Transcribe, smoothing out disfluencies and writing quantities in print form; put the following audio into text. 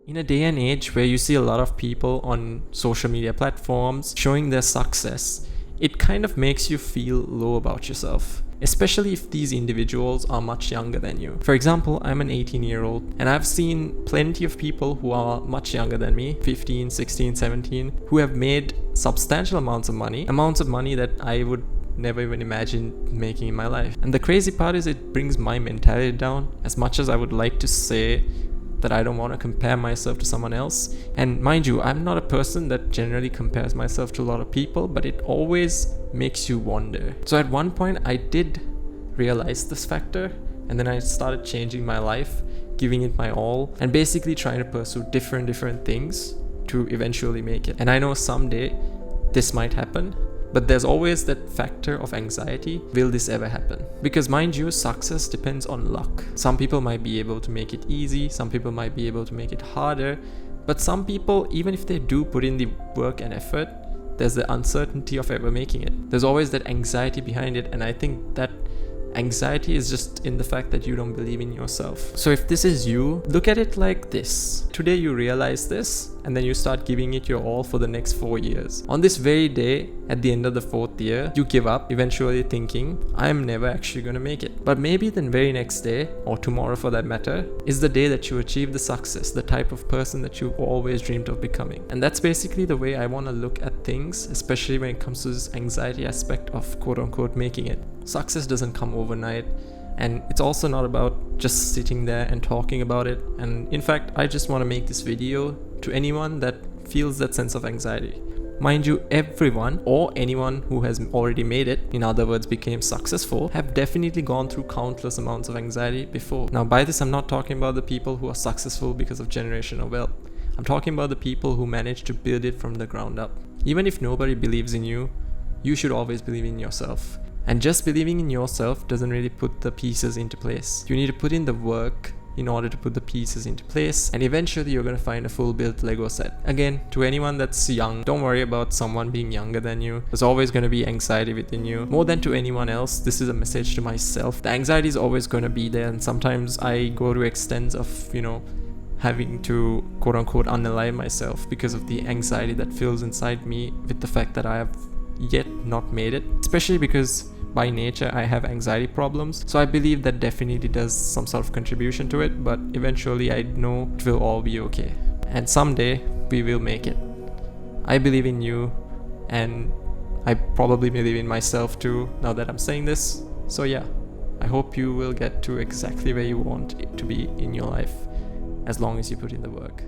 In a day and age where you see a lot of people on social media platforms showing their success, it kind of makes you feel low about yourself, especially if these individuals are much younger than you. For example, I'm an 18-year-old and I've seen plenty of people who are much younger than me, 15, 16, 17, who have made substantial amounts of money that I would never even imagine making in my life. And the crazy part is it brings my mentality down. As much as I would like to say that I don't want to compare myself to someone else, and mind you, I'm not a person that generally compares myself to a lot of people, but it always makes you wonder. So at one point I did realize this factor, and then I started changing my life, giving it my all, and basically trying to pursue different things to eventually make it. And I know someday this might happen, but there's always that factor of anxiety. Will this ever happen? Because mind you, success depends on luck. Some people might be able to make it easy, some people might be able to make it harder, but some people, even if they do put in the work and effort, there's the uncertainty of ever making it. There's always that anxiety behind it, and I think that anxiety is just in the fact that you don't believe in yourself. So if this is you, look at it like this. Today you realize this, and then you start giving it your all for the next 4 years. On this very day, at the end of the 4th year, you give up, eventually thinking, I'm never actually going to make it. But maybe the very next day, or tomorrow for that matter, is the day that you achieve the success, the type of person that you've always dreamed of becoming. And that's basically the way I want to look at things, especially when it comes to this anxiety aspect of quote-unquote making it. Success doesn't come overnight, and it's also not about just sitting there and talking about it. And in fact, I just want to make this video to anyone that feels that sense of anxiety. Mind you, everyone or anyone who has already made it, in other words became successful, have definitely gone through countless amounts of anxiety before. Now by this I'm not talking about the people who are successful because of generational wealth. I'm talking about the people who managed to build it from the ground up. Even if nobody believes in you, you should always believe in yourself. And just believing in yourself doesn't really put the pieces into place. You need to put in the work in order to put the pieces into place, and eventually you're going to find a full built Lego set. Again, to anyone that's young, don't worry about someone being younger than you. There's always going to be anxiety within you. More than to anyone else, this is a message to myself. The anxiety is always going to be there, and sometimes I go to extents of, having to quote-unquote unalive myself because of the anxiety that fills inside me with the fact that I have yet not made it, especially because by nature I have anxiety problems. So I believe that definitely does some sort of contribution to it, but eventually I know it will all be okay, and someday we will make it. I believe in you, and I probably believe in myself too now that I'm saying this. So yeah, I hope you will get to exactly where you want it to be in your life, as long as you put in the work.